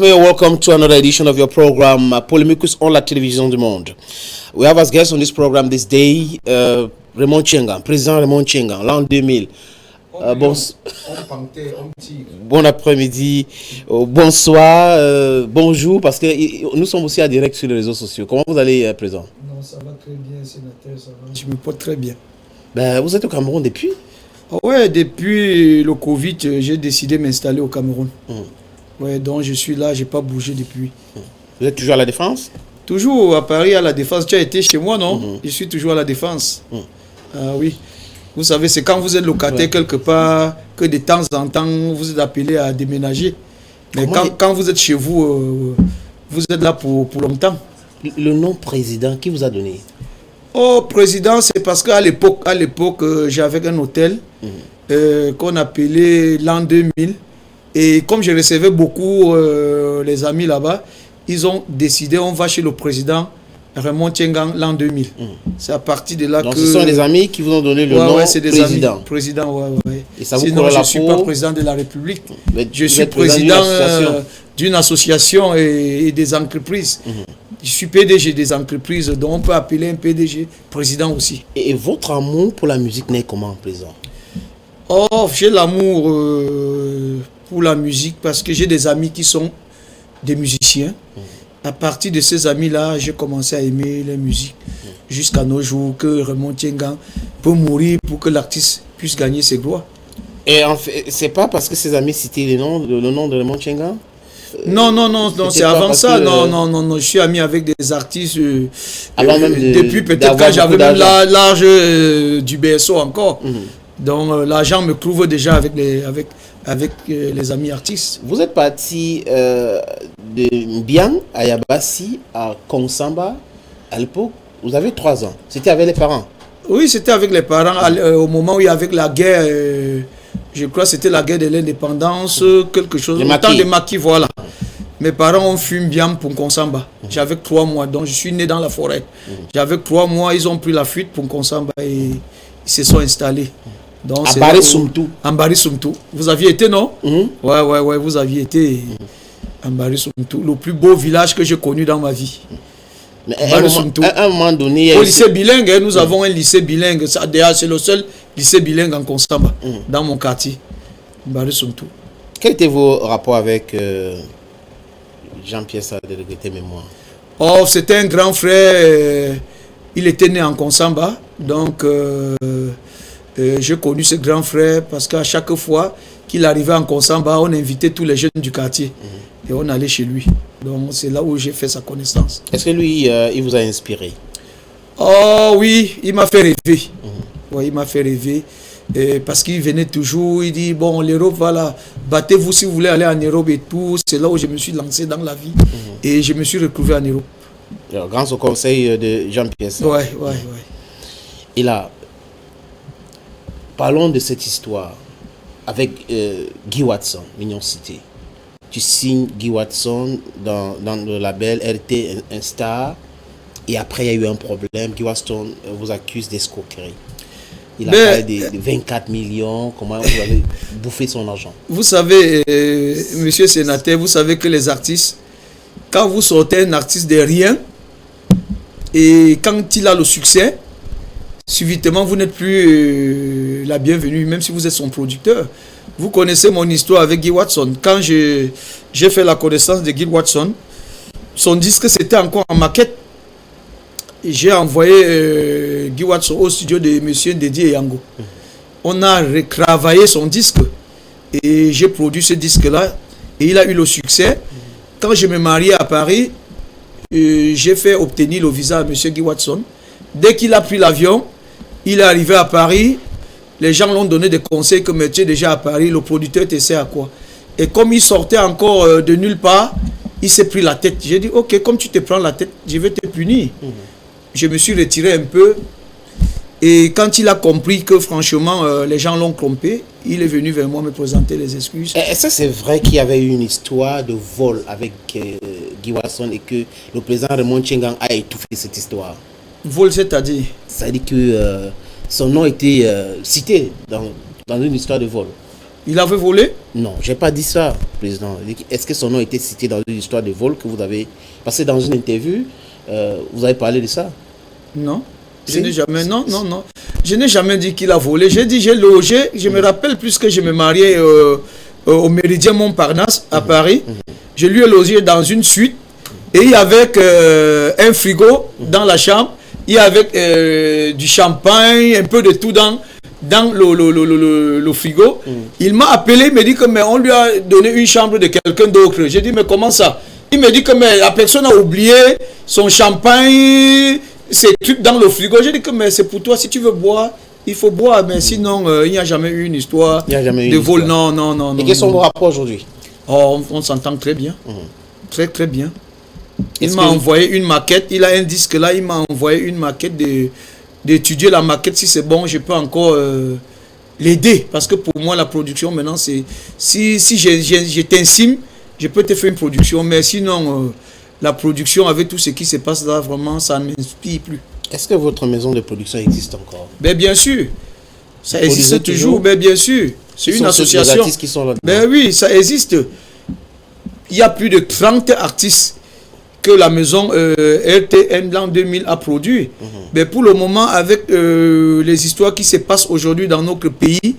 Welcome to another edition of your program, Polémicus on la télévision du monde. We have as guest on this program this day, Raymond Tchenga, président Raymond Tchenga, l'an 2000. Bon après-midi, bonsoir, bonjour, parce que nous sommes aussi en direct sur les réseaux sociaux. Comment vous allez, président? Non, ça va très bien, sénateur, ça va. Je me porte très bien. Ben, vous êtes au Cameroun depuis? Ouais, depuis le Covid, j'ai décidé de m'installer au Cameroun. Ouais, donc je suis là, j'ai pas bougé depuis. Vous êtes toujours à la Défense? Toujours à Paris, à la Défense. Tu as été chez moi, non? Je suis toujours à la Défense. Ah oui. Vous savez, c'est quand vous êtes locataire quelque part que de temps en temps, vous êtes appelé à déménager. Mais quand vous êtes chez vous, vous êtes là pour longtemps. Le nom président, qui vous a donné? Oh, président, c'est parce qu'à l'époque, j'avais un hôtel qu'on appelait l'an 2000. Et comme je recevais beaucoup les amis là-bas, ils ont décidé, on va chez le président Raymond Tchenga l'an 2000. C'est à partir de là. Donc ce sont des amis qui vous ont donné le nom c'est des président. Amis, président, ouais. Et ça vous sinon, je ne suis pas président de la République. Je suis président d'une association et des entreprises. Je suis PDG des entreprises, donc on peut appeler un PDG président aussi. Et votre amour pour la musique naît comment, président? Oh, j'ai l'amour pour la musique parce que j'ai des amis qui sont des musiciens. À partir de ces amis-là, j'ai commencé à aimer la musique jusqu'à nos jours que Raymond Tchenga peut mourir pour que l'artiste puisse gagner ses gloires. Et en fait, c'est pas parce que ses amis citaient le nom de Raymond Tchenga? Non, c'est avant ça. Non, je suis ami avec des artistes depuis peut-être quand j'avais même l'âge du BSO encore. Donc l'argent me prouve déjà avec les amis artistes. Vous êtes parti de Mbiang à Yabassi à Konsamba à l'époque. Vous avez 3 ans. C'était avec les parents? Oui, c'était avec les parents au moment où il y avait la guerre. Je crois que c'était la guerre de l'indépendance, quelque chose. Le temps de Maquis, voilà. Mes parents ont fui Mbiang pour Konsamba. J'avais 3 mois, donc je suis né dans la forêt. J'avais 3 mois, ils ont pris la fuite pour Konsamba et ils se sont installés. Donc, à Barisumtu. En Barisumtu. Vous aviez été, non? Ouais, vous aviez été en Barisumtu. Le plus beau village que j'ai connu dans ma vie. Mais à un moment donné... Au lycée bilingue, nous avons un lycée bilingue. C'est le seul lycée bilingue en Konsamba, dans mon quartier. Barisumtu. Quel était vos rapports avec Jean-Pierre Sarr de regretter mémoire? Oh, c'était un grand frère. Il était né en Konsamba. Donc... j'ai connu ce grand frère parce qu'à chaque fois qu'il arrivait en Konsamba, on invitait tous les jeunes du quartier et on allait chez lui. Donc c'est là où j'ai fait sa connaissance. Est-ce que lui, il vous a inspiré? Oh oui, il m'a fait rêver. Oui, il m'a fait rêver parce qu'il venait toujours, il dit, bon, l'Europe, voilà, battez-vous si vous voulez aller en Europe et tout. C'est là où je me suis lancé dans la vie et je me suis retrouvé en Europe. Alors, grâce au conseil de Jean-Pierre Sarr. Ouais. Et là, parlons de cette histoire avec Guy Watson, Mignon Cité. Tu signes Guy Watson dans le label RT Instar et après il y a eu un problème. Guy Watson vous accuse d'escroquerie. Il a parlé de 24 millions. Comment vous avez bouffé son argent? Vous savez, monsieur sénateur, vous savez que les artistes, quand vous sortez un artiste de rien et quand il a le succès, subitement, vous n'êtes plus la bienvenue, même si vous êtes son producteur. Vous connaissez mon histoire avec Guy Watson. Quand j'ai fait la connaissance de Guy Watson, son disque c'était encore en maquette. J'ai envoyé Guy Watson au studio de monsieur Dédié Yango. On a retravaillé son disque et j'ai produit ce disque-là et il a eu le succès. Quand je me mariais à Paris, j'ai fait obtenir le visa à monsieur Guy Watson. Dès qu'il a pris l'avion, il est arrivé à Paris. Les gens l'ont donné des conseils que tu es déjà à Paris, le producteur te sait à quoi. Et comme il sortait encore de nulle part, il s'est pris la tête. J'ai dit, ok, comme tu te prends la tête, je vais te punir. Je me suis retiré un peu. Et quand il a compris que franchement, les gens l'ont trompé, il est venu vers moi me présenter les excuses. Est-ce que c'est vrai qu'il y avait eu une histoire de vol avec Guy Watson et que le président Raymond Tchengang a étouffé cette histoire? Vol, c'est-à-dire? Ça veut dire que son nom était cité dans une histoire de vol. Il avait volé? Non, j'ai pas dit ça, président. Est-ce que son nom était cité dans une histoire de vol que vous avez... Parce que dans une interview, vous avez parlé de ça? Non. Je n'ai jamais, non. Je n'ai jamais dit qu'il a volé. J'ai dit, j'ai logé. Je me rappelle plus que je me mariais au Méridien Montparnasse à Paris. Je lui ai logé dans une suite. Et il y avait un frigo dans la chambre. Il y avait du champagne, un peu de tout dans le frigo. Il m'a appelé, il m'a dit que mais on lui a donné une chambre de quelqu'un d'autre. J'ai dit, mais comment ça? Il m'a dit que mais la personne a oublié son champagne, ces trucs dans le frigo. J'ai dit que mais c'est pour toi, si tu veux boire, il faut boire. Mais sinon, il n'y a jamais eu une histoire de vol. Non. Et quels sont vos rapports aujourd'hui? On s'entend très bien. Très bien. Il m'a envoyé une maquette. Il a un disque là. Il m'a envoyé une maquette d'étudier la maquette. Si c'est bon, je peux encore l'aider. Parce que pour moi, la production, maintenant, c'est... Si je t'insigne, je peux te faire une production. Mais sinon, la production, avec tout ce qui se passe là, vraiment, ça ne m'inspire plus. Est-ce que votre maison de production existe encore? Ben, bien sûr. Ça existe toujours. Ben, bien sûr. C'est une association. Les artistes qui sont là. Ben oui, ça existe. Il y a plus de 30 artistes que la maison RTN Blanc 2000 a produit. Mais pour le moment, avec les histoires qui se passent aujourd'hui dans notre pays,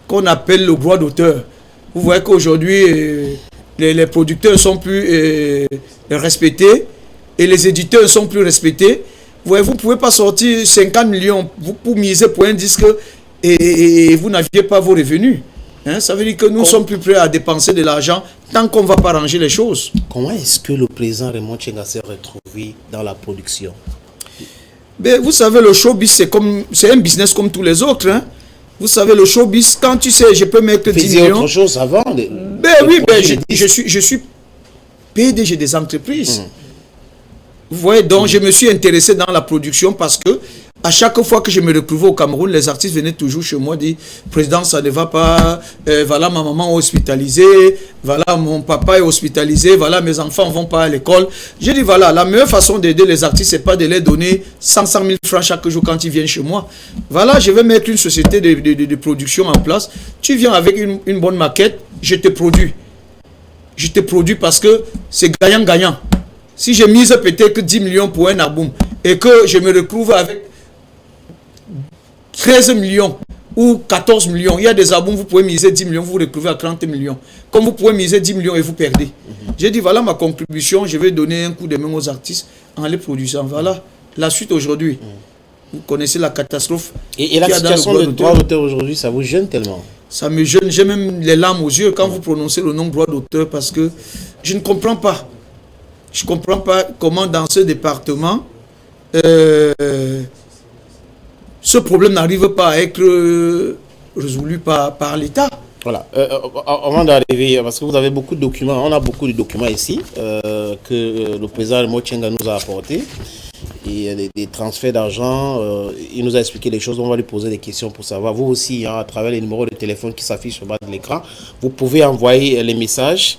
qu'on appelle le droit d'auteur, vous voyez qu'aujourd'hui, les producteurs ne sont plus respectés et les éditeurs ne sont plus respectés. Vous voyez, vous ne pouvez pas sortir 50 millions pour miser pour un disque et vous n'aviez pas vos revenus. Hein, ça veut dire que nous sommes plus prêts à dépenser de l'argent tant qu'on ne va pas arranger les choses. Comment est-ce que le président Raymond Tchengang s'est retrouvé dans la production? Ben, vous savez, le showbiz, c'est un business comme tous les autres. Hein. Vous savez, le showbiz, quand tu sais, je peux mettre 10 millions... autre chose avant je suis PDG des entreprises. Vous voyez, donc je me suis intéressé dans la production parce que à chaque fois que je me retrouvais au Cameroun, les artistes venaient toujours chez moi dire président, ça ne va pas, voilà ma maman est hospitalisée, voilà mon papa est hospitalisé, voilà mes enfants ne vont pas à l'école. J'ai dit voilà, la meilleure façon d'aider les artistes, c'est pas de les donner 100 000 francs chaque jour quand ils viennent chez moi. Voilà, je vais mettre une société de production en place. Tu viens avec une bonne maquette, je te produis. Je te produis parce que c'est gagnant-gagnant. Si je mise peut-être 10 millions pour un album et que je me retrouve avec 13 millions ou 14 millions, il y a des albums, vous pouvez miser 10 millions, vous vous retrouvez à 30 millions. Comme vous pouvez miser 10 millions et vous perdez. J'ai dit, voilà ma contribution, je vais donner un coup de main aux artistes en les produisant. Voilà la suite aujourd'hui. Vous connaissez la catastrophe. Et la situation de droit d'auteur aujourd'hui, ça vous gêne tellement? Ça me gêne, j'ai même les larmes aux yeux quand vous prononcez le nom droit d'auteur parce que je ne comprends pas. Je ne comprends pas comment dans ce département, ce problème n'arrive pas à être résolu par l'État. Voilà. Avant d'arriver, parce que vous avez beaucoup de documents, on a beaucoup de documents ici que le président Raymond Tchengang nous a apportés. Et des transferts d'argent, il nous a expliqué les choses, on va lui poser des questions pour savoir. Vous aussi, hein, à travers les numéros de téléphone qui s'affichent au bas de l'écran, vous pouvez envoyer les messages,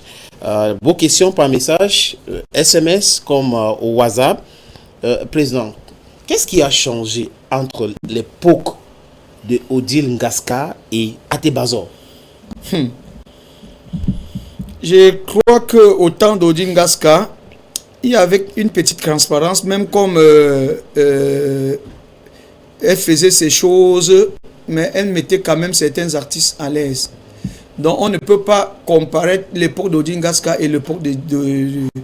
vos questions par message, SMS comme au WhatsApp. Président, qu'est-ce qui a changé entre l'époque de Odile Ngaska et Atebazor? Je crois qu'au temps d'Odile Ngaska, il y avait une petite transparence, même comme elle faisait ces choses, mais elle mettait quand même certains artistes à l'aise. Donc on ne peut pas comparer l'époque d'Odile Ngaska et l'époque de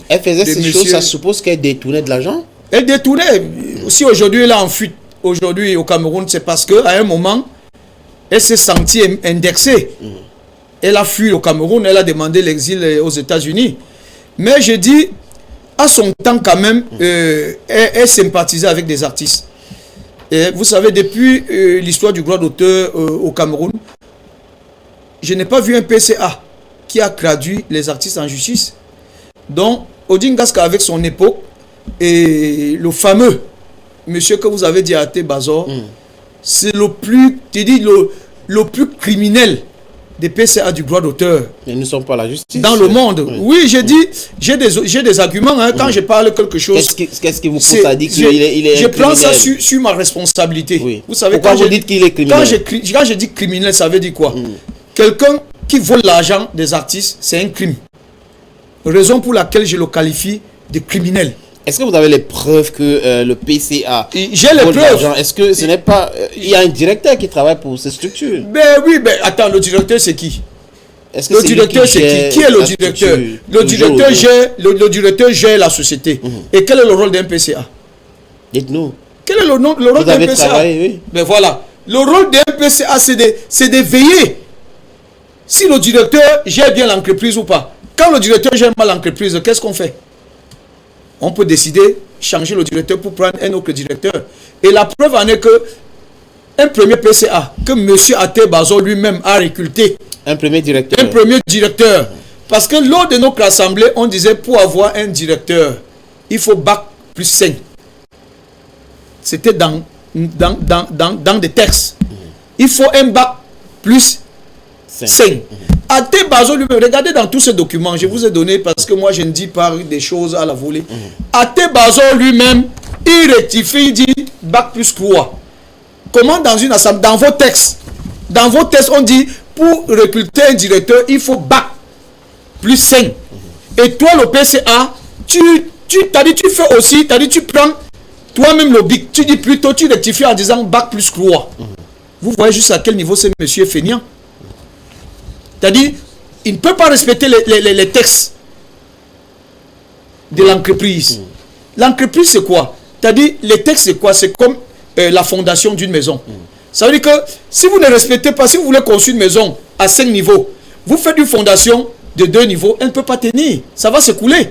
elle faisait ces choses, ça suppose qu'elle détournait de l'argent? Elle détournait. Si aujourd'hui elle est en fuite, aujourd'hui au Cameroun, c'est parce qu'à un moment, elle s'est sentie indexée. Elle a fui au Cameroun, elle a demandé l'exil aux États-Unis. Mais je dis, à son temps quand même, elle sympathisait avec des artistes. Et vous savez, depuis l'histoire du droit d'auteur au Cameroun, je n'ai pas vu un PCA qui a traduit les artistes en justice. Donc, Odingaska avec son époque et le fameux monsieur que vous avez dit Até Bazor, c'est le plus, le plus criminel des PCA du droit d'auteur. Mais nous ne sommes pas la justice. Dans le monde. Oui, j'ai dit, j'ai des arguments hein, quand je parle quelque chose. Qu'est-ce qui vous pousse à dire qu'il est je prends ça sur ma responsabilité. Oui. Vous savez, pourquoi vous dites qu'il est criminel? Quand je dis criminel, ça veut dire quoi? Quelqu'un qui vole l'argent des artistes, c'est un crime. Raison pour laquelle je le qualifie de criminel. Est-ce que vous avez les preuves que le PCA j'ai les preuves. Est-ce que ce n'est pas... il y a un directeur qui travaille pour ces structures. Ben oui, ben attends, le directeur c'est qui? Est-ce que le directeur c'est qui? Qui est le directeur? Le directeur gère la société. Et quel est le rôle d'un PCA? Dites-nous. Quel est le rôle d'un PCA? Travaillé, oui. Ben voilà. Le rôle d'un PCA c'est de veiller si le directeur gère bien l'entreprise ou pas. Quand le directeur gère mal l'entreprise, qu'est-ce qu'on fait? On peut décider, changer le directeur pour prendre un autre directeur. Et la preuve en est que un premier PCA, que M. Até Bazor lui-même a recruté. Un premier directeur. Un premier directeur. Parce que lors de notre assemblée, on disait pour avoir un directeur, il faut bac plus 5. C'était dans des textes. Il faut un bac plus 5. Até Bazor lui-même, regardez dans tous ces documents, je vous ai donné parce que moi je ne dis pas des choses à la volée. Até Bazor lui-même, il rectifie, il dit bac plus 3. Comment dans une assemblée, dans vos textes, on dit pour recruter un directeur, il faut bac plus 5. Et toi le PCA, tu fais aussi, tu prends toi-même le bic, tu dis plutôt, tu rectifies en disant bac plus 3. Vous voyez juste à quel niveau c'est monsieur feignant. C'est-à-dire, il ne peut pas respecter les textes de l'entreprise. L'entreprise, c'est quoi? C'est-à-dire, les textes, c'est quoi? C'est comme la fondation d'une maison. Ça veut dire que si vous ne respectez pas, si vous voulez construire une maison à 5 niveaux, vous faites une fondation de 2 niveaux, elle ne peut pas tenir. Ça va s'écouler.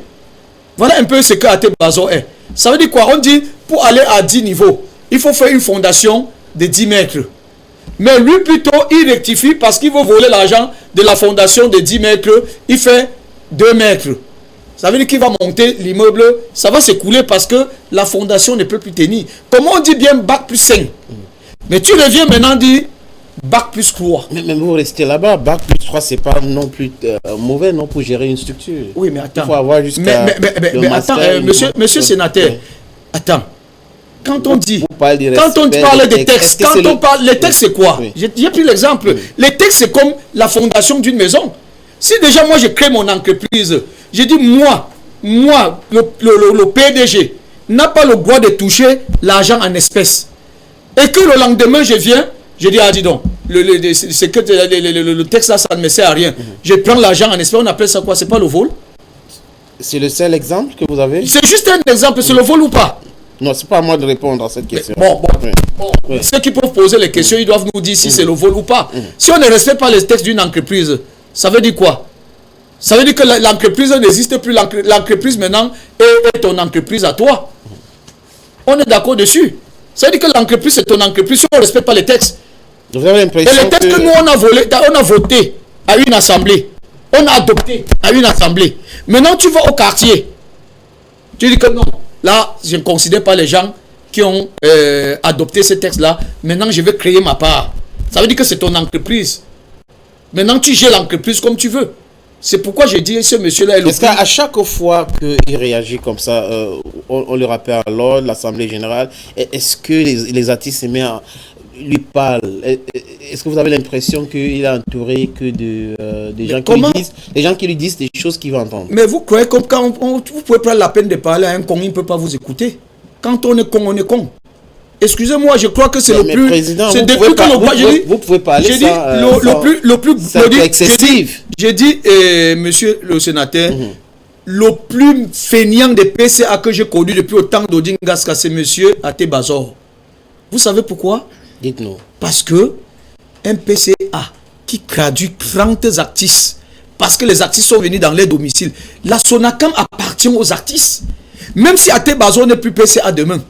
Voilà un peu ce que Até Bazor est. Ça veut dire quoi? On dit, pour aller à 10 niveaux, il faut faire une fondation de 10 mètres. Mais lui, plutôt, il rectifie parce qu'il veut voler l'argent de la fondation de 10 mètres. Il fait 2 mètres. Ça veut dire qu'il va monter l'immeuble. Ça va s'écouler parce que la fondation ne peut plus tenir. Comment on dit bien bac plus 5? Mais tu reviens maintenant dire bac plus 3. Mais vous restez là-bas. Bac plus 3, c'est pas non plus mauvais non pour gérer une structure. Oui, mais attends. Il faut avoir jusqu'à... Mais attends, monsieur sénateur. Oui. Attends. Quand on dit, parle des textes, les textes c'est quoi? Oui. J'ai pris l'exemple. Oui. Les textes c'est comme la fondation d'une maison. Si déjà moi je crée mon entreprise, je dis moi, le PDG n'a pas le droit de toucher l'argent en espèces. Et que le lendemain je viens, je dis dis donc, le texte là ça ne me sert à rien. Je prends l'argent en espèces, on appelle ça quoi? C'est pas le vol? C'est le seul exemple que vous avez? C'est juste un exemple, c'est le vol ou pas? Non, c'est pas à moi de répondre à cette question. Oui. Ceux qui peuvent poser les questions, ils doivent nous dire si c'est le vol ou pas. Si on ne respecte pas les textes d'une entreprise, ça veut dire quoi? Ça veut dire que l'entreprise n'existe plus. L'entreprise maintenant est ton entreprise à toi. On est d'accord dessus. Ça veut dire que l'entreprise c'est ton entreprise si on ne respecte pas les textes. Vous avez l'impression et les textes que nous on a voté à une assemblée, on a adopté à une assemblée. Maintenant tu vas au quartier. Tu dis que non. Là, je ne considère pas les gens qui ont adopté ce texte-là. Maintenant, je vais créer ma part. Ça veut dire que c'est ton entreprise. Maintenant, tu gères l'entreprise comme tu veux. C'est pourquoi j'ai dit ce monsieur-là est le... Est-ce qu'à chaque fois qu'il réagit comme ça, on le rappelle à l'ordre, l'Assemblée générale, est-ce que les artistes se mettent à lui parlent? Est-ce que vous avez l'impression qu'il est entouré que des gens qui lui disent des choses qu'il va entendre? Mais vous croyez que quand vous pouvez prendre la peine de parler à un con, il ne peut pas vous écouter? Quand on est con, on est con. Excusez-moi, je crois que c'est le plus... Président, c'est vous pouvez parler j'ai dit le plus c'est excessif. J'ai dit, monsieur le sénateur, le plus feignant des PCA que j'ai connu depuis autant d'Odingaska, c'est monsieur Até Bazor. Vous savez pourquoi? Dites-nous. Parce que un PCA qui traduit 30 artistes, parce que les artistes sont venus dans les domiciles, la Sonacam appartient aux artistes. Même si Até Bazor n'est plus PCA demain,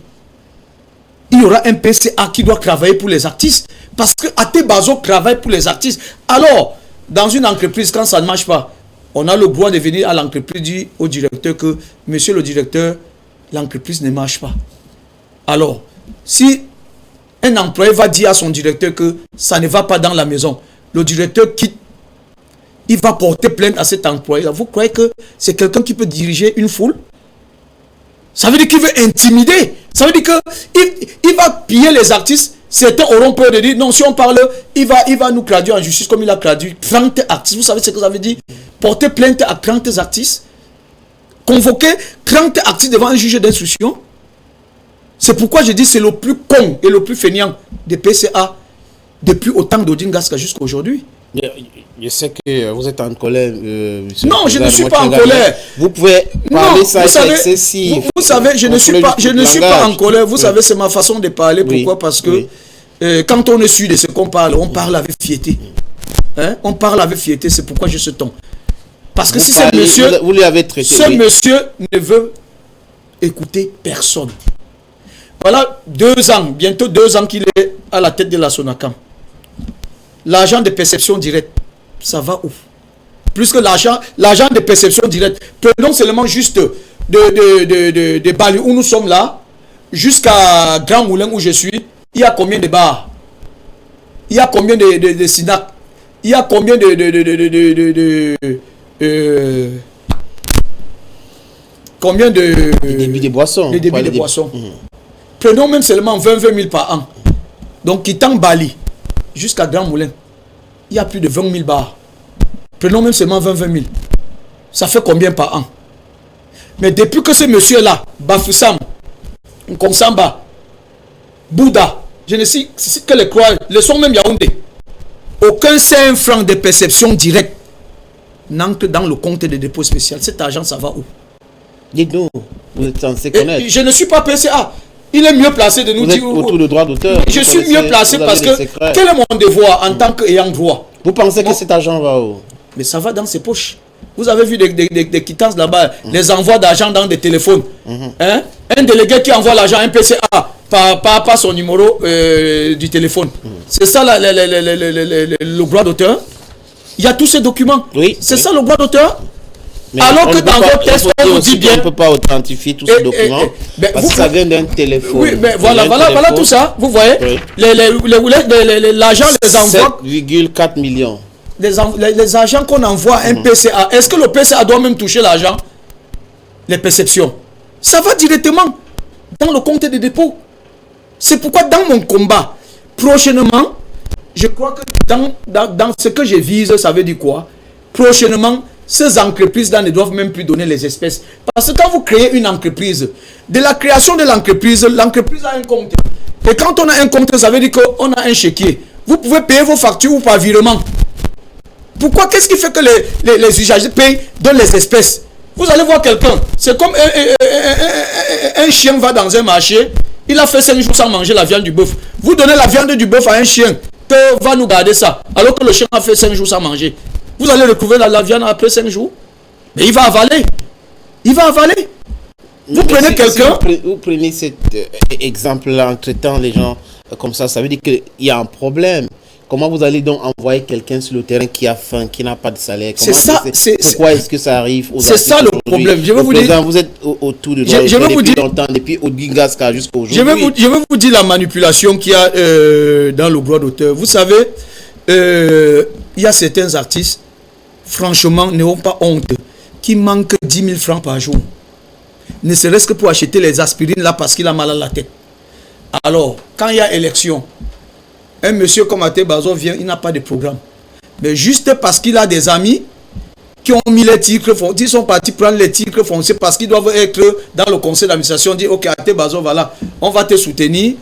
il y aura un PCA qui doit travailler pour les artistes. Parce que Até Bazor travaille pour les artistes. Alors, dans une entreprise, quand ça ne marche pas, On a le droit de venir à l'entreprise dire au directeur que, monsieur le directeur, l'entreprise ne marche pas. Alors, si un employé va dire à son directeur que ça ne va pas dans la maison, le directeur quitte, il va porter plainte à cet employé. Vous croyez que c'est quelqu'un qui peut diriger une foule? Ça veut dire qu'il veut intimider. Ça veut dire qu'il va piller les artistes. Certains auront peur de dire, non, si on parle, il va nous traduire en justice comme il a traduit 30 artistes. Vous savez ce que ça veut dire? Porter plainte à 30 artistes. Convoquer 30 artistes devant un juge d'instruction. C'est pourquoi je dis c'est le plus con et le plus feignant des PCA depuis autant d'Odin Gasca jusqu'à aujourd'hui. Je sais que vous êtes en colère. Non, je ne suis pas en colère. Vous pouvez parler, non, ça est excessif. Vous savez, je ne suis pas en colère. Vous savez, c'est ma façon de parler. Pourquoi? Parce que quand on est sûr de ce qu'on parle, on parle avec fierté. Hein? On parle avec fierté, c'est pourquoi je ce ton. Parce que si ce monsieur, vous lui avez traité, ce monsieur ne veut écouter personne. Voilà 2 ans, bientôt 2 ans qu'il est à la tête de la Sonacam. L'argent de perception directe, ça va où? Plus que l'argent de perception directe. Prenons seulement juste de Bali où nous sommes là, jusqu'à Grand Moulin où je suis, il y a combien de bars? Il y a combien de SINAC? Il y a combien combien de débits de boissons. Les débits de boissons. Prenons même seulement 20 000 par an. Donc, quittant Bali jusqu'à Grand Moulin, il y a plus de 20 000 bars. Prenons même seulement 20 000. Ça fait combien par an? Mais depuis que ce monsieur-là, Bafoussam, Nkonsamba, Bouddha, je ne sais que les croix, le sont même Yaoundé, aucun 5 francs de perception directe n'entre dans le compte de dépôt spécial. Cet argent, ça va où? Dites-nous, vous êtes censé connaître. Je ne suis pas PCA. Il est mieux placé de nous dire. Autour de droit d'auteur. Je suis mieux placé parce que quel est mon devoir en tant qu'ayant droit? Vous pensez que cet argent va où? Mais ça va dans ses poches. Vous avez vu des quittances là-bas, les envois d'argent dans des téléphones. Hein? Un délégué qui envoie l'argent à un PCA par son numéro du téléphone. C'est ça le droit d'auteur. Il y a tous ces documents. Oui. C'est ça le droit d'auteur. Mais alors que dans votre texte, on vous dit bien. On ne peut pas authentifier tous ces documents parce que ça vient d'un téléphone. Oui, mais voilà tout ça. Vous voyez, oui. L'argent les envoie. 7,4 millions. Les agents qu'on envoie à un PCA, est-ce que le PCA doit même toucher l'argent? Les perceptions. Ça va directement dans le compte de dépôt. C'est pourquoi dans mon combat, prochainement, je crois que dans ce que je vise, ça veut dire quoi? Prochainement, ces entreprises-là ne doivent même plus donner les espèces. Parce que quand vous créez une entreprise, de la création de l'entreprise a un compte. Et quand on a un compte, ça veut dire qu'on a un chéquier. Vous pouvez payer vos factures ou par virement. Pourquoi? Qu'est-ce qui fait que les usagers payent, donnent les espèces? Vous allez voir quelqu'un, c'est comme un chien va dans un marché, il a fait 5 jours sans manger la viande du bœuf. Vous donnez la viande du bœuf à un chien, que va nous garder ça, alors que le chien a fait 5 jours sans manger. Vous allez retrouver la viande après 5 jours. Mais il va avaler. Il va avaler. Vous prenez quelqu'un. Vous prenez cet exemple-là en traitant les gens comme ça veut dire qu'il y a un problème. Comment vous allez donc envoyer quelqu'un sur le terrain qui a faim, qui n'a pas de salaire? C'est ça. Pourquoi est-ce que ça arrive? C'est ça le problème. Je vais vous dire. Vous êtes autour de droit depuis longtemps, depuis Odin Gasca jusqu'à aujourd'hui. Je vais vous dire la manipulation qu'il y a dans le droit d'auteur. Vous savez, il y a certains artistes, franchement, n'ont pas honte, qui manquent 10 000 francs par jour. Ne serait-ce que pour acheter les aspirines là parce qu'il a mal à la tête. Alors, quand il y a élection, un monsieur comme Até Bazo vient, il n'a pas de programme. Mais juste parce qu'il a des amis qui ont mis les titres fonciers, ils sont partis prendre les titres fonciers parce qu'ils doivent être dans le conseil d'administration, dire ok Até Bazo, voilà, on va te soutenir,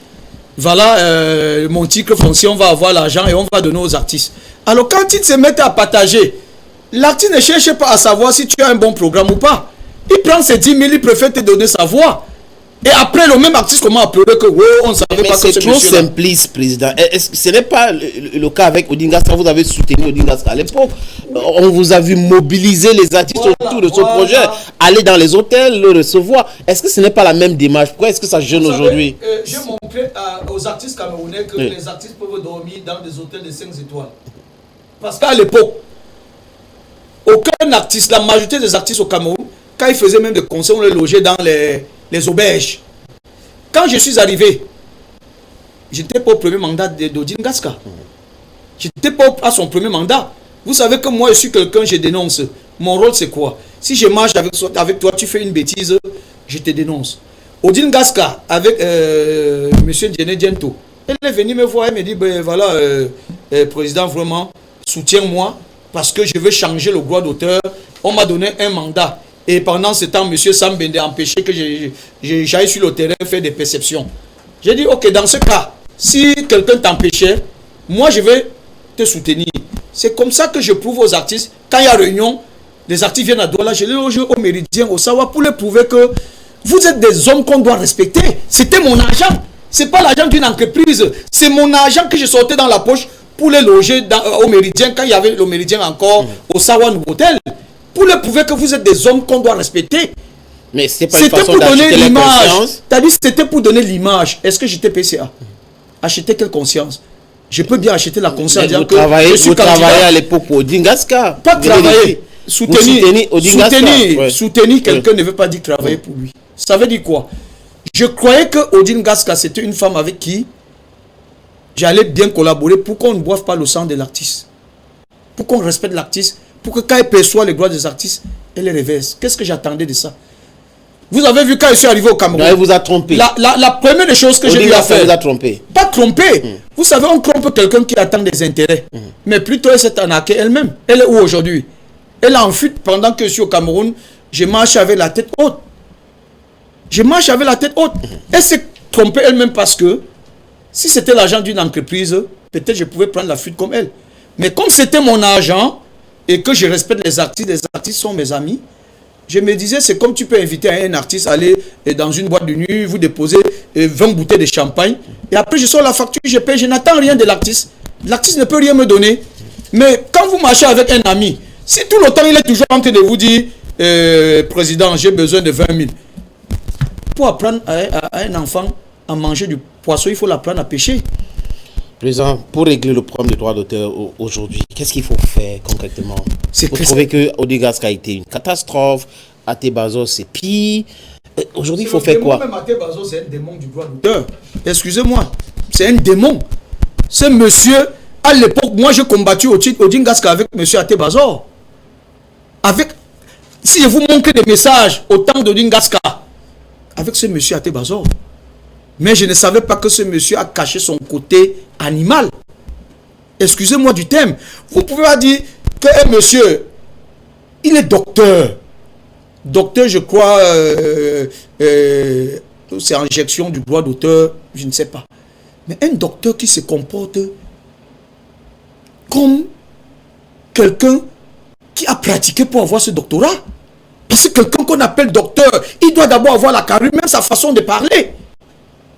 voilà mon titre foncier, on va avoir l'argent et on va donner aux artistes. Alors quand ils se mettent à partager, l'artiste ne cherche pas à savoir si tu as un bon programme ou pas. Il prend ses 10 000, il préfère te donner sa voix. Et après, le même artiste comment applaudir que on ne savait pas que c'est trop simpliste, président. Ce n'est pas le cas avec Odin Gasca. Vous avez soutenu Odin Gasca à l'époque. On vous a vu mobiliser les artistes autour de ce projet, aller dans les hôtels, le recevoir. Est-ce que ce n'est pas la même démarche? Pourquoi est-ce que ça jeune aujourd'hui? J'ai montré aux artistes camerounais que les artistes peuvent dormir dans des hôtels de 5 étoiles. Parce qu'à l'époque, Aucun artiste, la majorité des artistes au Cameroun, quand ils faisaient même des concerts, on les logeait dans les auberges. Quand je suis arrivé, j'étais pas au premier mandat d'Odin Gaska. J'étais pas à son premier mandat. Vous savez que moi, je suis quelqu'un, je dénonce. Mon rôle, c'est quoi? Si je marche avec toi, tu fais une bêtise, je te dénonce. Odin Gaska, avec M. Djene Djento, elle est venue me voir, elle me dit, ben voilà, président, vraiment, soutiens-moi, parce que je veux changer le droit d'auteur. On m'a donné un mandat. Et pendant ce temps, M. Sam Bende a empêché que j'aille sur le terrain faire des perceptions. J'ai dit, ok, dans ce cas, si quelqu'un t'empêchait, moi je vais te soutenir. C'est comme ça que je prouve aux artistes, quand il y a réunion, les artistes viennent à Douala, je les loge au Méridien, au Sawa, pour leur prouver que vous êtes des hommes qu'on doit respecter. C'était mon argent. Ce n'est pas l'argent d'une entreprise. C'est mon argent que je sortais dans la poche pour les loger au Méridien, quand il y avait le Méridien encore, au Sawa Hôtel. Pour leur prouver que vous êtes des hommes qu'on doit respecter. Mais c'est pas une façon d'acheter la conscience. T'as dit c'était pour donner l'image. Est-ce que j'étais PCA? Acheter quelle conscience? Je peux bien acheter la conscience. Vous travaillez à l'époque pour Odin Gaska. Pas travailler. Soutenir quelqu'un ne veut pas dire travailler pour lui. Ça veut dire quoi? Je croyais que Odin Gaska, c'était une femme avec qui j'allais bien collaborer pour qu'on ne boive pas le sang de l'artiste. Pour qu'on respecte l'artiste. Pour que quand elle perçoit les droits des artistes, elle les reverse. Qu'est-ce que j'attendais de ça? Vous avez vu quand je suis arrivé au Cameroun. Elle vous a trompé. La première des choses que j'ai eu à faire. Vous a trompé. Pas trompé. Vous savez, on trompe quelqu'un qui attend des intérêts. Mais plutôt elle s'est arnaquée elle-même. Elle est où aujourd'hui? Elle est en fuite pendant que je suis au Cameroun. Je marche avec la tête haute. Elle s'est trompée elle-même parce que si c'était l'argent d'une entreprise, peut-être je pouvais prendre la fuite comme elle. Mais comme c'était mon argent et que je respecte les artistes sont mes amis, je me disais, c'est comme tu peux inviter un artiste à aller dans une boîte de nuit, vous déposer 20 bouteilles de champagne, et après je sors la facture, je paye, je n'attends rien de l'artiste. L'artiste ne peut rien me donner. Mais quand vous marchez avec un ami, si tout le temps il est toujours en train de vous dire, président, j'ai besoin de 20 000. Pour apprendre à un enfant à manger du poisson, il faut l'apprendre à pêcher. Président, pour régler le problème des droits d'auteur aujourd'hui, qu'est-ce qu'il faut faire concrètement? Vous trouvez que Odin Gaska a été une catastrophe, Atebazo c'est pire. Aujourd'hui, il faut faire quoi? Même Atebazo, c'est un démon du droit d'auteur. Excusez-moi, c'est un démon. Ce monsieur, à l'époque, moi j'ai combattu Odin Gaska avec monsieur Atebazo. Si je vous montre des messages au temps d'Odin Gaska, avec ce monsieur Atebazo. Mais je ne savais pas que ce monsieur a caché son côté animal. Excusez-moi du thème. Vous pouvez pas dire que monsieur, il est docteur. Docteur, je crois, c'est injection du droit d'auteur, je ne sais pas. Mais un docteur qui se comporte comme quelqu'un qui a pratiqué pour avoir ce doctorat. Parce que quelqu'un qu'on appelle docteur, il doit d'abord avoir la carrure, même sa façon de parler.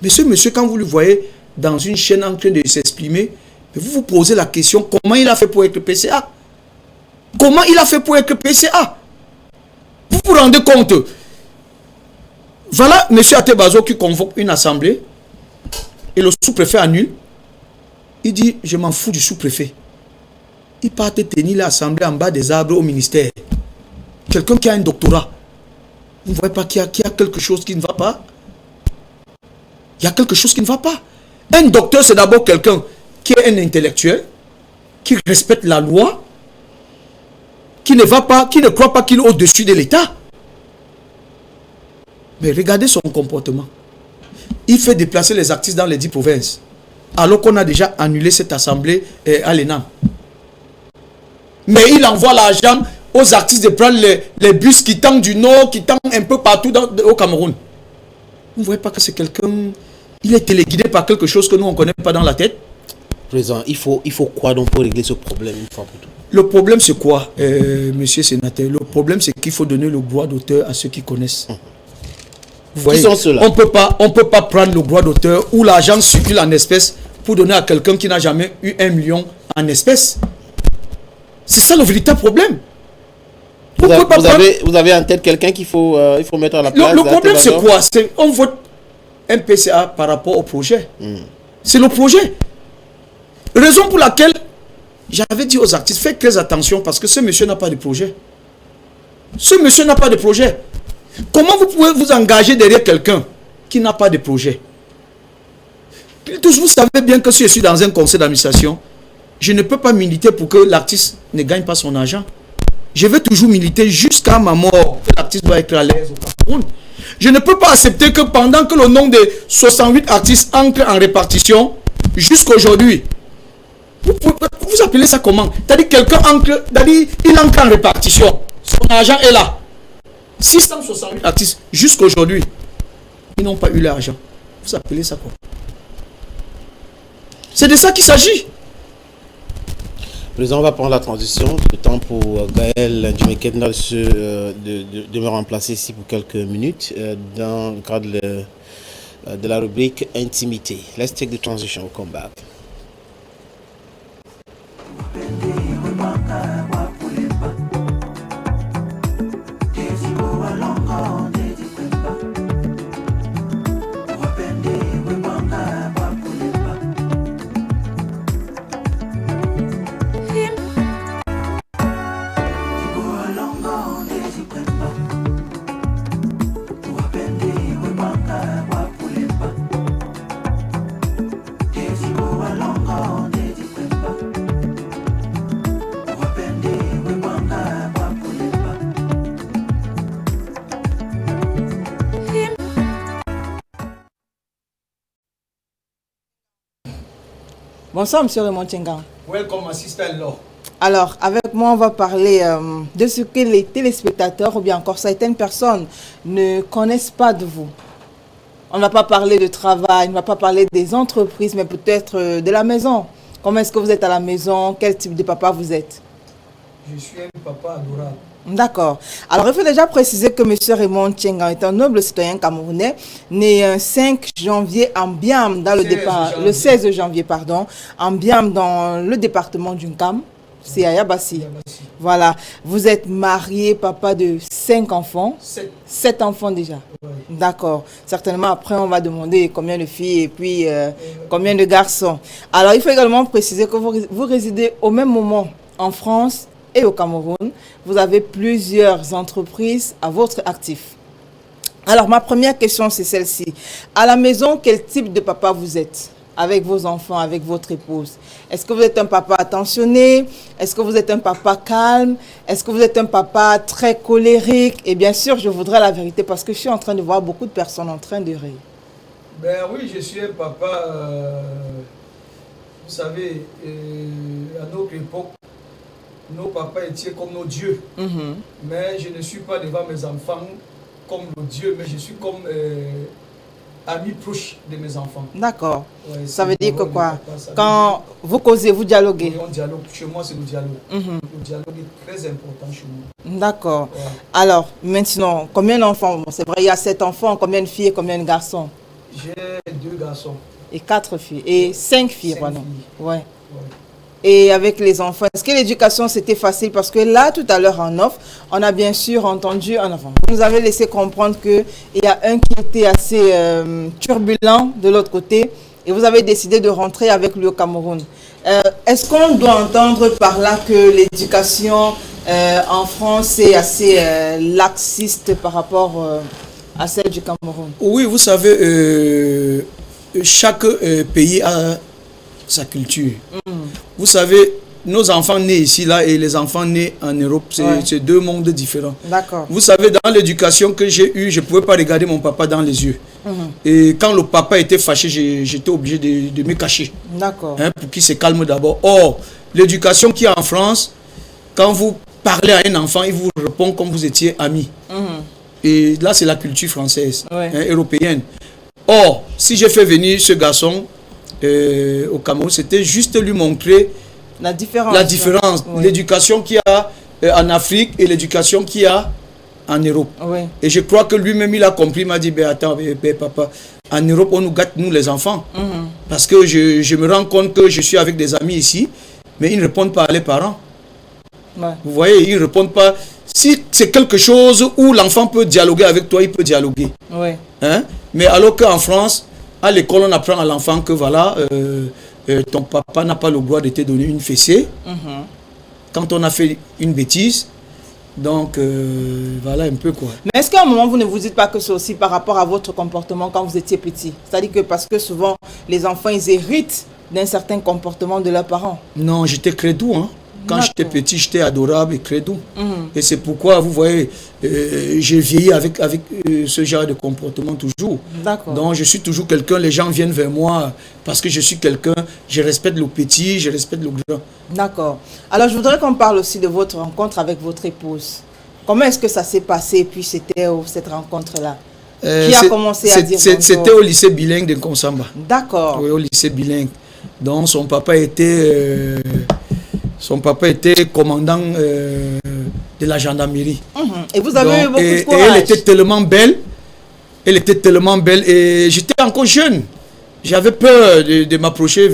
Mais ce monsieur, quand vous le voyez dans une chaîne en train de s'exprimer, vous vous posez la question, comment il a fait pour être PCA? Comment il a fait pour être PCA? Vous vous rendez compte? Voilà monsieur Atebazo qui convoque une assemblée et le sous-préfet annule. Il dit, je m'en fous du sous-préfet. Il part tenir l'assemblée en bas des arbres au ministère. Quelqu'un qui a un doctorat. Vous ne voyez pas qu'il y a quelque chose qui ne va pas? Il y a quelque chose qui ne va pas. Un docteur, c'est d'abord quelqu'un qui est un intellectuel, qui respecte la loi, qui ne croit pas qu'il est au-dessus de l'État. Mais regardez son comportement. Il fait déplacer les artistes dans les 10 provinces, alors qu'on a déjà annulé cette assemblée à l'ENAM. Mais il envoie l'argent aux artistes de prendre les bus qui tendent du nord, qui tendent un peu partout au Cameroun. Vous ne voyez pas que c'est quelqu'un... Il est téléguidé par quelque chose que nous, on ne connaît pas dans la tête. Président, il faut quoi donc pour régler ce problème une fois pour toutes? Le problème, c'est quoi, monsieur sénateur? Le problème, c'est qu'il faut donner le droit d'auteur à ceux qui connaissent. Vous voyez, qui sont ceux-là? On peut pas prendre le droit d'auteur ou l'argent circule en espèces pour donner à quelqu'un qui n'a jamais eu 1 million en espèces. C'est ça le véritable problème. Vous avez en tête quelqu'un qu'il faut mettre à la place? Le problème, c'est quoi? On vote un PCA par rapport au projet. C'est le projet. Raison pour laquelle J'avais dit aux artistes, faites très attention parce que ce monsieur n'a pas de projet. Ce monsieur n'a pas de projet. Comment vous pouvez vous engager derrière quelqu'un qui n'a pas de projet? Tous, vous savez bien que si je suis dans un conseil d'administration, je ne peux pas militer pour que l'artiste ne gagne pas son argent. Je vais toujours militer jusqu'à ma mort. L'artiste doit être à l'aise au Cameroun. Je ne peux pas accepter que pendant que le nom de 68 artistes entre en répartition, jusqu'à aujourd'hui, vous appelez ça comment? C'est-à-dire quelqu'un entre, il entre en répartition. Son argent est là. 668 artistes jusqu'à aujourd'hui, ils n'ont pas eu l'argent. Vous appelez ça quoi? C'est de ça qu'il s'agit. Président, on va prendre la transition. Le temps pour Gaël Ndjimekenda de me remplacer ici pour quelques minutes dans le cadre de la rubrique Intimité. Let's take the transition. We'll come back. Bonsoir, monsieur Raymond Tchenga. Welcome, assistant-law. Alors, avec moi, on va parler de ce que les téléspectateurs ou bien encore certaines personnes ne connaissent pas de vous. On ne va pas parler de travail, on ne va pas parler des entreprises, mais peut-être de la maison. Comment est-ce que vous êtes à la maison? Quel type de papa vous êtes? Je suis un papa adorable. D'accord. Alors, il faut déjà préciser que M. Raymond Tchenga est un noble citoyen camerounais, né un 5 janvier en Biam, dans le 16 janvier, pardon, en Biam, dans le département du Nkam, c'est à Yabassi. Voilà. Vous êtes marié, papa de 5 enfants. 7 enfants déjà. Oui. D'accord. Certainement, après, on va demander combien de filles et puis combien de garçons. Alors, il faut également préciser que vous résidez au même moment en France et au Cameroun. Vous avez plusieurs entreprises à votre actif. Alors, ma première question, c'est celle-ci. À la maison, quel type de papa vous êtes avec vos enfants, avec votre épouse? Est-ce que vous êtes un papa attentionné? Est-ce que vous êtes un papa calme? Est-ce que vous êtes un papa très colérique? Et bien sûr, je voudrais la vérité parce que je suis en train de voir beaucoup de personnes en train de rire. Ben oui, je suis un papa, vous savez, à notre époque, nos papas étaient comme nos dieux. Mais je ne suis pas devant mes enfants comme nos dieux, mais je suis comme ami proche de mes enfants. D'accord. Ouais, ça veut dire que quoi? Papa, quand vous causez, vous dialoguez? Oui, on dialogue. Chez moi, c'est le dialogue. Le dialogue est très important chez moi. D'accord. Ouais. Alors, maintenant, combien d'enfants? Bon, c'est vrai, il y a 7 enfants. Combien de filles et combien de garçons? J'ai 2 garçons. Et 4 filles. Et 5 filles, 5 pardon. filles. Ouais. Ouais. Et avec les enfants, est-ce que l'éducation c'était facile? Parce que là, tout à l'heure en off, on a bien sûr entendu un enfant. Vous nous avez laissé comprendre qu'il y a un qui était assez turbulent de l'autre côté et vous avez décidé de rentrer avec lui au Cameroun. Est-ce qu'on doit entendre par là que l'éducation en France est assez laxiste par rapport à celle du Cameroun? Oui, vous savez, chaque pays a sa culture. Vous savez, nos enfants nés ici, là, et les enfants nés en Europe, c'est 2 mondes différents. D'accord. Vous savez, dans l'éducation que j'ai eue, je ne pouvais pas regarder mon papa dans les yeux. Et quand le papa était fâché, j'étais obligé de me cacher. D'accord. Hein, pour qu'il se calme d'abord. Or, l'éducation qu'il y a en France, quand vous parlez à un enfant, il vous répond comme vous étiez amis. Et là, c'est la culture française, hein, européenne. Or, si j'ai fait venir ce garçon au Cameroun, c'était juste lui montrer la différence. L'éducation qu'il y a en Afrique et l'éducation qu'il y a en Europe. Et je crois que lui-même, il a compris, il m'a dit, attends, papa, en Europe, on nous gâte, nous les enfants. Parce que je me rends compte que je suis avec des amis ici, mais ils ne répondent pas à les parents. Vous voyez, ils ne répondent pas. Si c'est quelque chose où l'enfant peut dialoguer avec toi, il peut dialoguer. Hein? Mais alors qu'en France, à l'école, on apprend à l'enfant que voilà, ton papa n'a pas le droit de te donner une fessée. Quand on a fait une bêtise, donc voilà un peu quoi. Mais est-ce qu'à un moment, vous ne vous dites pas que c'est aussi par rapport à votre comportement quand vous étiez petit? C'est-à-dire que parce que souvent, les enfants, ils héritent d'un certain comportement de leurs parents. Non, j'étais crédou, hein. Quand j'étais petit, j'étais adorable et crédou. Et c'est pourquoi, vous voyez, j'ai vieilli avec ce genre de comportement toujours. Donc, je suis toujours quelqu'un, les gens viennent vers moi parce que je suis quelqu'un, je respecte le petit, je respecte le grand. D'accord. Alors, je voudrais qu'on parle aussi de votre rencontre avec votre épouse. Comment est-ce que ça s'est passé et puis c'était cette rencontre-là? Qui a commencé à dire bonjour? C'était au lycée bilingue de Konsamba. D'accord. Oui, au lycée bilingue. Donc, son papa était commandant de la gendarmerie. Et vous avez eu beaucoup de courage. Et elle était tellement belle. Et j'étais encore jeune. J'avais peur de m'approcher